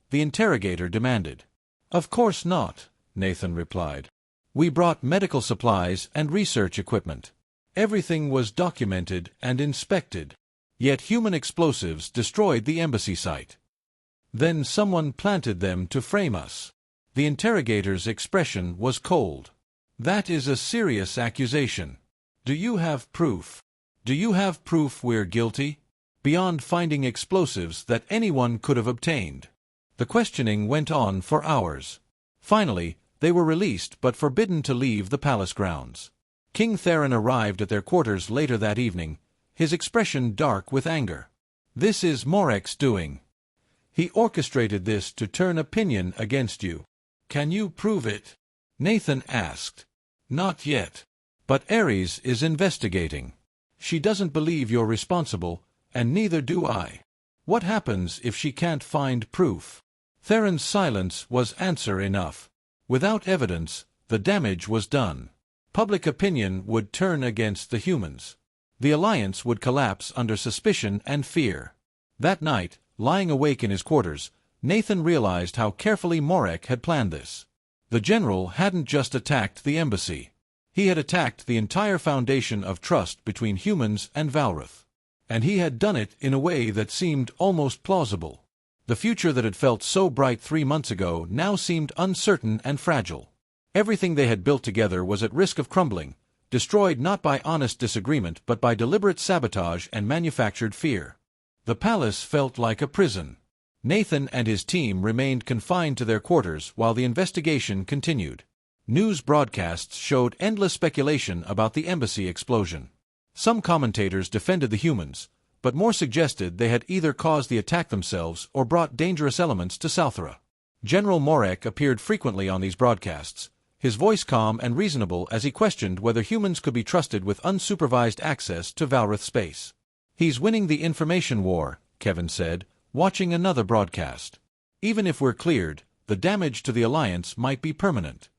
the interrogator demanded. "Of course not," Nathan replied. "We brought medical supplies and research equipment. Everything was documented and inspected. Yet human explosives destroyed the embassy site. Then someone planted them to frame us." The interrogator's expression was cold. "That is a serious accusation. Do you have proof? Do you have proof we're guilty? Beyond finding explosives that anyone could have obtained." The questioning went on for hours. Finally, they were released but forbidden to leave the palace grounds. King Theron arrived at their quarters later that evening, his expression dark with anger. "This is Morek's doing. He orchestrated this to turn opinion against you. Can you prove it?" Nathan asked. "Not yet. But Ares is investigating. She doesn't believe you're responsible, and neither do I. What happens if she can't find proof?" Theron's silence was answer enough. Without evidence, the damage was done. Public opinion would turn against the humans. The alliance would collapse under suspicion and fear. That night, lying awake in his quarters, Nathan realized how carefully Morek had planned this. The general hadn't just attacked the embassy. He had attacked the entire foundation of trust between humans and Valrath. And he had done it in a way that seemed almost plausible. The future that had felt so bright 3 months ago now seemed uncertain and fragile. Everything they had built together was at risk of crumbling, destroyed not by honest disagreement but by deliberate sabotage and manufactured fear. The palace felt like a prison. Nathan and his team remained confined to their quarters while the investigation continued. News broadcasts showed endless speculation about the embassy explosion. Some commentators defended the humans, but more suggested they had either caused the attack themselves or brought dangerous elements to Southra. General Morek appeared frequently on these broadcasts, his voice calm and reasonable as he questioned whether humans could be trusted with unsupervised access to Valrath space. "He's winning the information war," Kevin said, watching another broadcast. "Even if we're cleared, the damage to the Alliance might be permanent."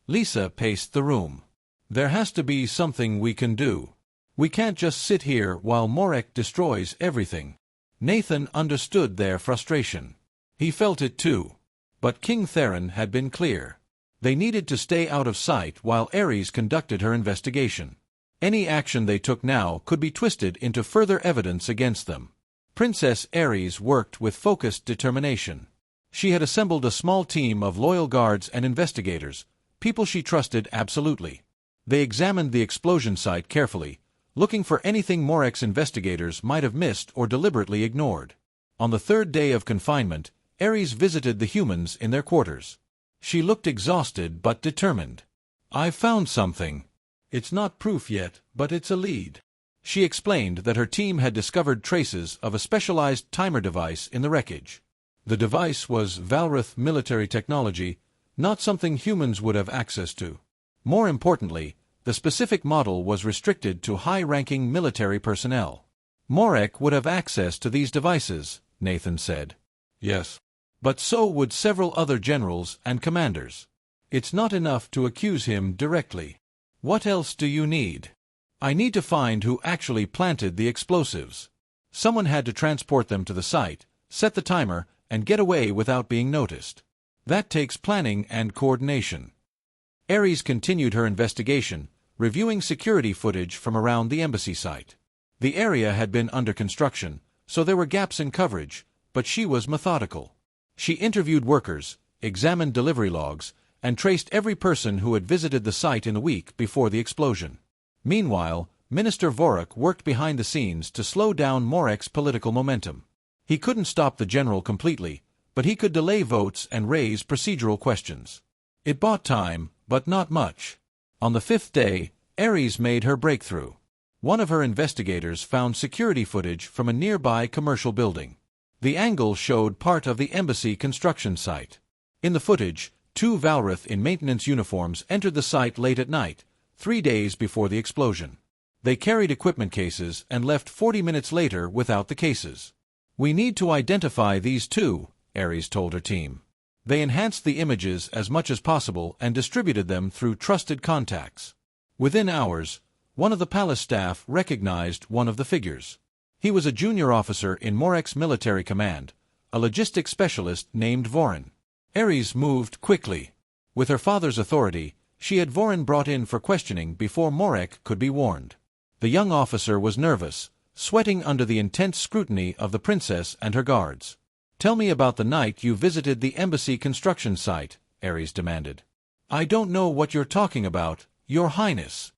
Lisa paced the room. "There has to be something we can do. We can't just sit here while Morek destroys everything." Nathan understood their frustration. He felt it too. But King Theron had been clear. They needed to stay out of sight while Ares conducted her investigation. Any action they took now could be twisted into further evidence against them. Princess Ares worked with focused determination. She had assembled a small team of loyal guards and investigators, people she trusted absolutely. They examined the explosion site carefully, looking for anything Morek's investigators might have missed or deliberately ignored. On the 3rd day of confinement, Ares visited the humans in their quarters. She looked exhausted but determined. "I found something. It's not proof yet, but it's a lead." She explained that her team had discovered traces of a specialized timer device in the wreckage. The device was Valrath military technology, not something humans would have access to. More importantly, the specific model was restricted to high-ranking military personnel. "Morek would have access to these devices," Nathan said. "Yes. But so would several other generals and commanders. It's not enough to accuse him directly. What else do you need?" "I need to find who actually planted the explosives. Someone had to transport them to the site, set the timer, and get away without being noticed. That takes planning and coordination." Ares continued her investigation, reviewing security footage from around the embassy site. The area had been under construction, so there were gaps in coverage, but she was methodical. She interviewed workers, examined delivery logs, and traced every person who had visited the site in the week before the explosion. Meanwhile, Minister Vorok worked behind the scenes to slow down Morek's political momentum. He couldn't stop the general completely, but he could delay votes and raise procedural questions. It bought time, but not much. On the 5th day, Ares made her breakthrough. One of her investigators found security footage from a nearby commercial building. The angle showed part of the embassy construction site. In the footage, two Valrith in maintenance uniforms entered the site late at night, 3 days before the explosion. They carried equipment cases and left 40 minutes later without the cases. "We need to identify these two," Ares told her team. They enhanced the images as much as possible and distributed them through trusted contacts. Within hours, one of the palace staff recognized one of the figures. He was a junior officer in Morek's military command, a logistics specialist named Vorin. Ares moved quickly. With her father's authority, she had Vorin brought in for questioning before Morek could be warned. The young officer was nervous, sweating under the intense scrutiny of the princess and her guards. "Tell me about the night you visited the embassy construction site," Ares demanded. "I don't know what you're talking about, Your Highness."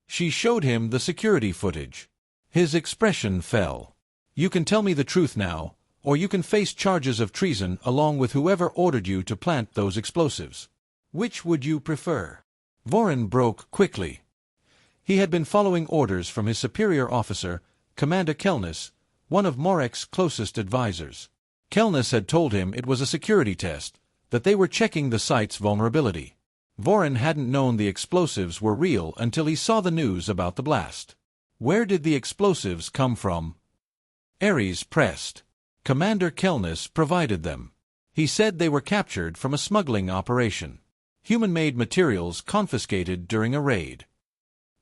She showed him the security footage. His expression fell. "You can tell me the truth now, or you can face charges of treason along with whoever ordered you to plant those explosives. Which would you prefer?" Vorin broke quickly. He had been following orders from his superior officer, Commander Kelnis, one of Morek's closest advisors. Kelnis had told him it was a security test, that they were checking the site's vulnerability. Vorin hadn't known the explosives were real until he saw the news about the blast. Where did the explosives come from? Ares pressed. Commander Kelnis provided them. He said they were captured from a smuggling operation. Human-made materials confiscated during a raid.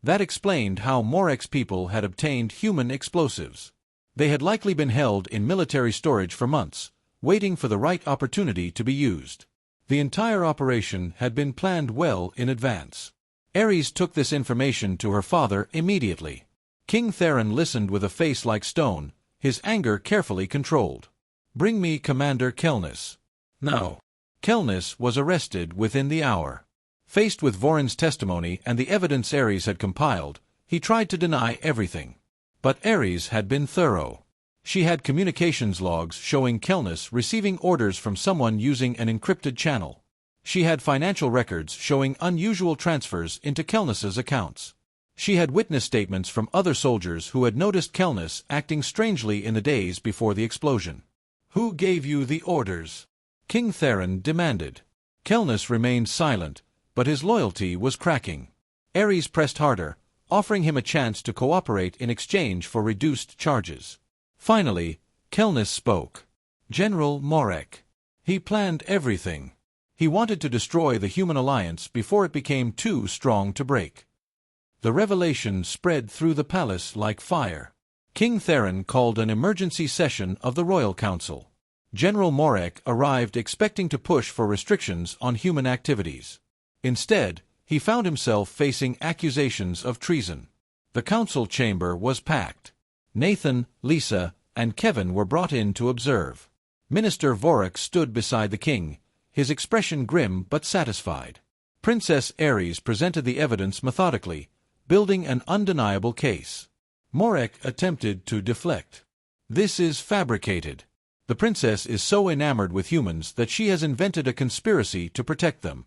That explained how Morek's people had obtained human explosives. They had likely been held in military storage for months, waiting for the right opportunity to be used. The entire operation had been planned well in advance. Ares took this information to her father immediately. King Theron listened with a face like stone, his anger carefully controlled. "Bring me Commander Kelnis." "No." Kelnis was arrested within the hour. Faced with Vorin's testimony and the evidence Ares had compiled, he tried to deny everything. But Ares had been thorough. She had communications logs showing Kelnis receiving orders from someone using an encrypted channel. She had financial records showing unusual transfers into Kelnis's accounts. She had witness statements from other soldiers who had noticed Kelnis acting strangely in the days before the explosion. "Who gave you the orders?" King Theron demanded. Kelnis remained silent, but his loyalty was cracking. Ares pressed harder, offering him a chance to cooperate in exchange for reduced charges. Finally, Kelnis spoke. "General Morek. He planned everything. He wanted to destroy the human alliance before it became too strong to break." The revelation spread through the palace like fire. King Theron called an emergency session of the Royal Council. General Morek arrived expecting to push for restrictions on human activities. Instead, he found himself facing accusations of treason. The council chamber was packed. Nathan, Lisa, and Kevin were brought in to observe. Minister Vorik stood beside the king, his expression grim but satisfied. Princess Ares presented the evidence methodically, building an undeniable case. Morek attempted to deflect. "This is fabricated. The princess is so enamored with humans that she has invented a conspiracy to protect them."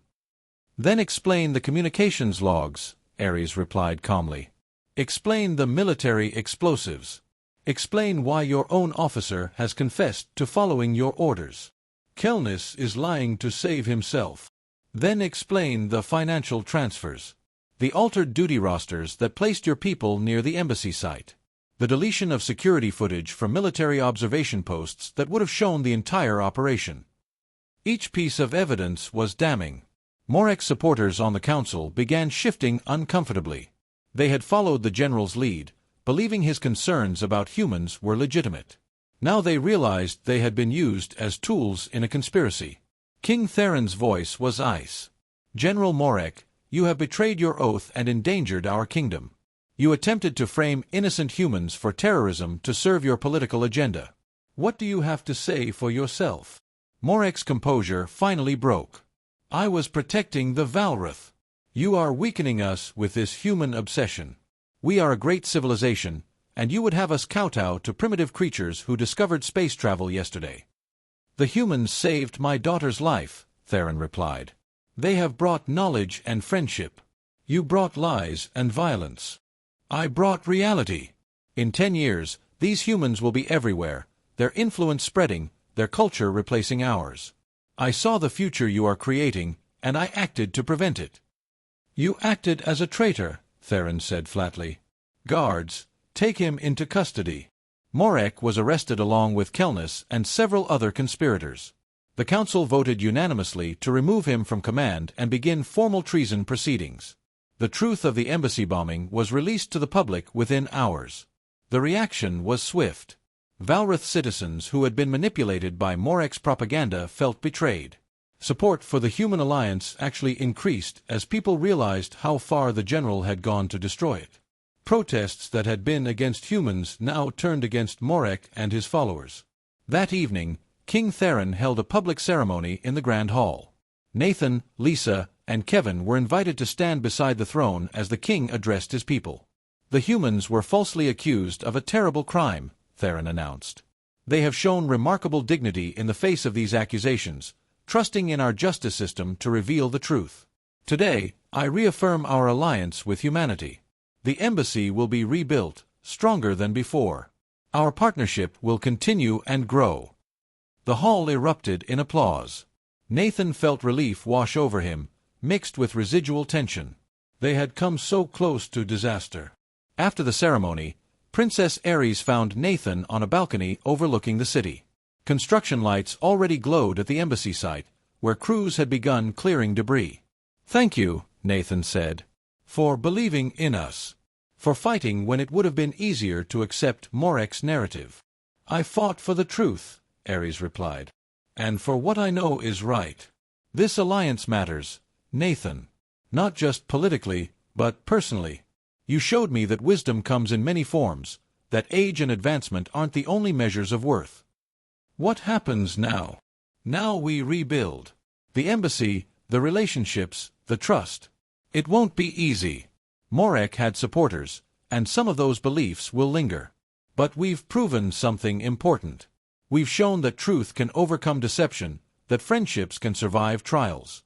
"Then explain the communications logs," Ares replied calmly. "Explain the military explosives. Explain why your own officer has confessed to following your orders. Kelnis is lying to save himself. Then explain the financial transfers. The altered duty rosters that placed your people near the embassy site. The deletion of security footage from military observation posts that would have shown the entire operation." Each piece of evidence was damning. Morek's supporters on the council began shifting uncomfortably. They had followed the general's lead, believing his concerns about humans were legitimate. Now they realized they had been used as tools in a conspiracy. King Theron's voice was ice. "General Morek, you have betrayed your oath and endangered our kingdom. You attempted to frame innocent humans for terrorism to serve your political agenda. What do you have to say for yourself?" Morek's composure finally broke. "I was protecting the Valrith. You are weakening us with this human obsession. We are a great civilization, and you would have us kowtow to primitive creatures who discovered space travel yesterday." "The humans saved my daughter's life," Theron replied. "They have brought knowledge and friendship. You brought lies and violence. I brought reality. In 10 years, these humans will be everywhere, their influence spreading, their culture replacing ours. I saw the future you are creating, and I acted to prevent it." "You acted as a traitor," Theron said flatly. "Guards, take him into custody." Morek was arrested along with Kelnus and several other conspirators. The council voted unanimously to remove him from command and begin formal treason proceedings. The truth of the embassy bombing was released to the public within hours. The reaction was swift. Valrith citizens who had been manipulated by Morek's propaganda felt betrayed. Support for the Human Alliance actually increased as people realized how far the general had gone to destroy it. Protests that had been against humans now turned against Morek and his followers. That evening, King Theron held a public ceremony in the Grand Hall. Nathan, Lisa, and Kevin were invited to stand beside the throne as the king addressed his people. "The humans were falsely accused of a terrible crime," Theron announced. "They have shown remarkable dignity in the face of these accusations, trusting in our justice system to reveal the truth. Today, I reaffirm our alliance with humanity. The embassy will be rebuilt, stronger than before. Our partnership will continue and grow." The hall erupted in applause. Nathan felt relief wash over him, mixed with residual tension. They had come so close to disaster. After the ceremony, Princess Ares found Nathan on a balcony overlooking the city. Construction lights already glowed at the embassy site, where crews had begun clearing debris. "Thank you," Nathan said, "for believing in us. For fighting when it would have been easier to accept Morek's narrative." "I fought for the truth," Ares replied. "And for what I know is right. This alliance matters, Nathan. Not just politically, but personally. You showed me that wisdom comes in many forms, that age and advancement aren't the only measures of worth." "What happens now?" "Now we rebuild. The embassy, the relationships, the trust. It won't be easy. Morek had supporters, and some of those beliefs will linger. But we've proven something important. We've shown that truth can overcome deception, that friendships can survive trials."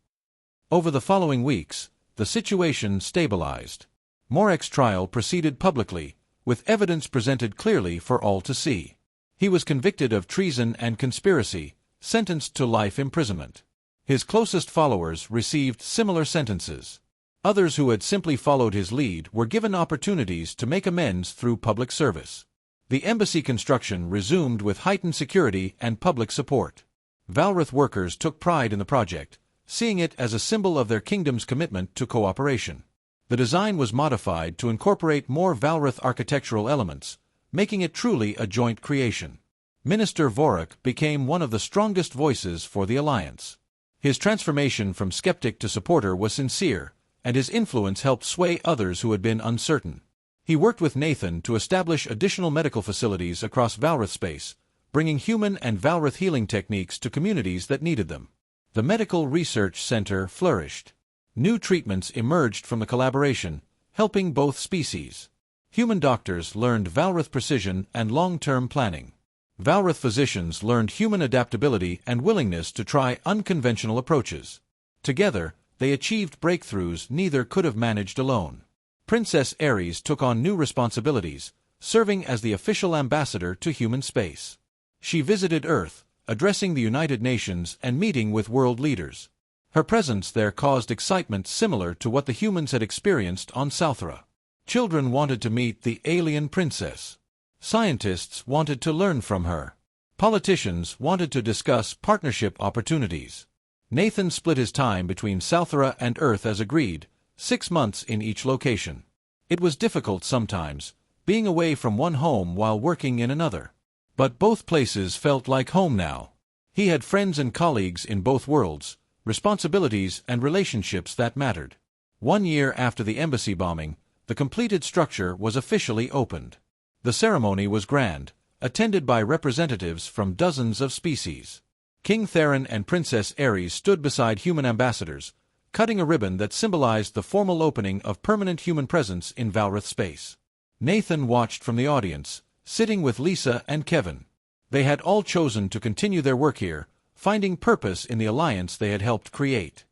Over the following weeks, the situation stabilized. Morek's trial proceeded publicly, with evidence presented clearly for all to see. He was convicted of treason and conspiracy, sentenced to life imprisonment. His closest followers received similar sentences. Others who had simply followed his lead were given opportunities to make amends through public service. The embassy construction resumed with heightened security and public support. Valrith workers took pride in the project, seeing it as a symbol of their kingdom's commitment to cooperation. The design was modified to incorporate more Valrith architectural elements, making it truly a joint creation. Minister Vorak became one of the strongest voices for the alliance. His transformation from skeptic to supporter was sincere, and his influence helped sway others who had been uncertain. He worked with Nathan to establish additional medical facilities across Valrith space, bringing human and Valrith healing techniques to communities that needed them. The Medical Research Center flourished. New treatments emerged from the collaboration, helping both species. Human doctors learned Valrith precision and long-term planning. Valrith physicians learned human adaptability and willingness to try unconventional approaches. Together, they achieved breakthroughs neither could have managed alone. Princess Ares took on new responsibilities, serving as the official ambassador to human space. She visited Earth, addressing the United Nations and meeting with world leaders. Her presence there caused excitement similar to what the humans had experienced on Southra. Children wanted to meet the alien princess. Scientists wanted to learn from her. Politicians wanted to discuss partnership opportunities. Nathan split his time between Southra and Earth as agreed, 6 months in each location. It was difficult sometimes, being away from one home while working in another. But both places felt like home now. He had friends and colleagues in both worlds, responsibilities and relationships that mattered. 1 year after the embassy bombing, the completed structure was officially opened. The ceremony was grand, attended by representatives from dozens of species. King Theron and Princess Ares stood beside human ambassadors, cutting a ribbon that symbolized the formal opening of permanent human presence in Valrith space. Nathan watched from the audience, sitting with Lisa and Kevin. They had all chosen to continue their work here, finding purpose in the alliance they had helped create.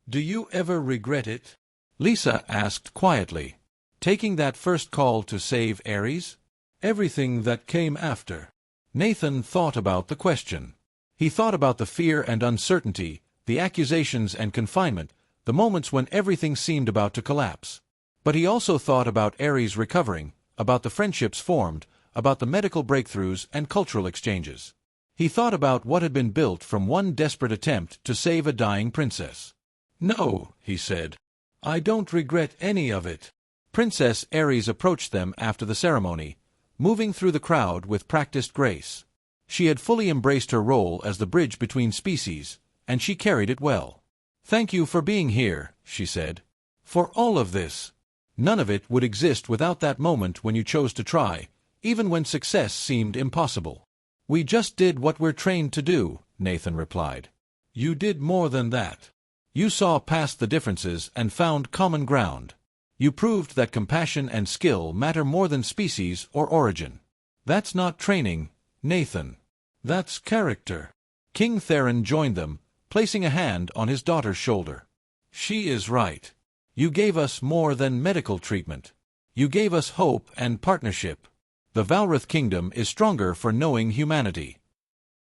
"Do you ever regret it?" Lisa asked quietly. "Taking that first call to save Ares?" "Everything that came after." Nathan thought about the question. He thought about the fear and uncertainty, the accusations and confinement, the moments when everything seemed about to collapse. But he also thought about Ares recovering, about the friendships formed, about the medical breakthroughs and cultural exchanges. He thought about what had been built from one desperate attempt to save a dying princess. "No," he said. "I don't regret any of it." Princess Ares approached them after the ceremony, moving through the crowd with practiced grace. She had fully embraced her role as the bridge between species, and she carried it well. "Thank you for being here," she said. "For all of this. None of it would exist without that moment when you chose to try, even when success seemed impossible." "We just did what we're trained to do," Nathan replied. "You did more than that. You saw past the differences and found common ground. You proved that compassion and skill matter more than species or origin. That's not training, Nathan. That's character." King Theron joined them, placing a hand on his daughter's shoulder. "She is right. You gave us more than medical treatment. You gave us hope and partnership. The Valrith Kingdom is stronger for knowing humanity."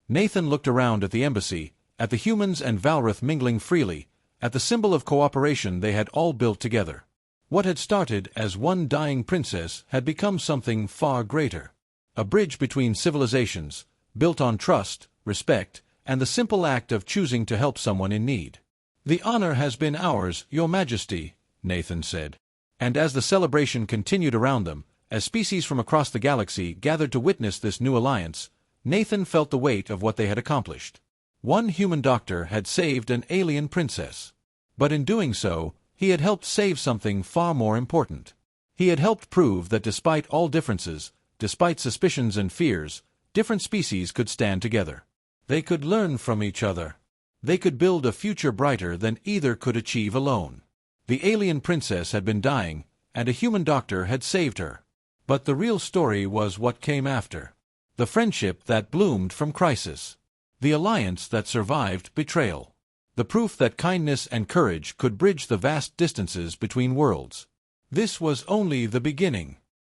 Nathan looked around at the embassy, at the humans and Valrith mingling freely, at the symbol of cooperation they had all built together. What had started as one dying princess had become something far greater. A bridge between civilizations, built on trust, respect, and the simple act of choosing to help someone in need. "The honor has been ours, Your Majesty," Nathan said. And as the celebration continued around them, as species from across the galaxy gathered to witness this new alliance, Nathan felt the weight of what they had accomplished. One human doctor had saved an alien princess. But in doing so, he had helped save something far more important. He had helped prove that despite all differences, despite suspicions and fears, different species could stand together. They could learn from each other. They could build a future brighter than either could achieve alone. The alien princess had been dying, and a human doctor had saved her. But the real story was what came after. The friendship that bloomed from crisis. The alliance that survived betrayal. The proof that kindness and courage could bridge the vast distances between worlds. This was only the beginning.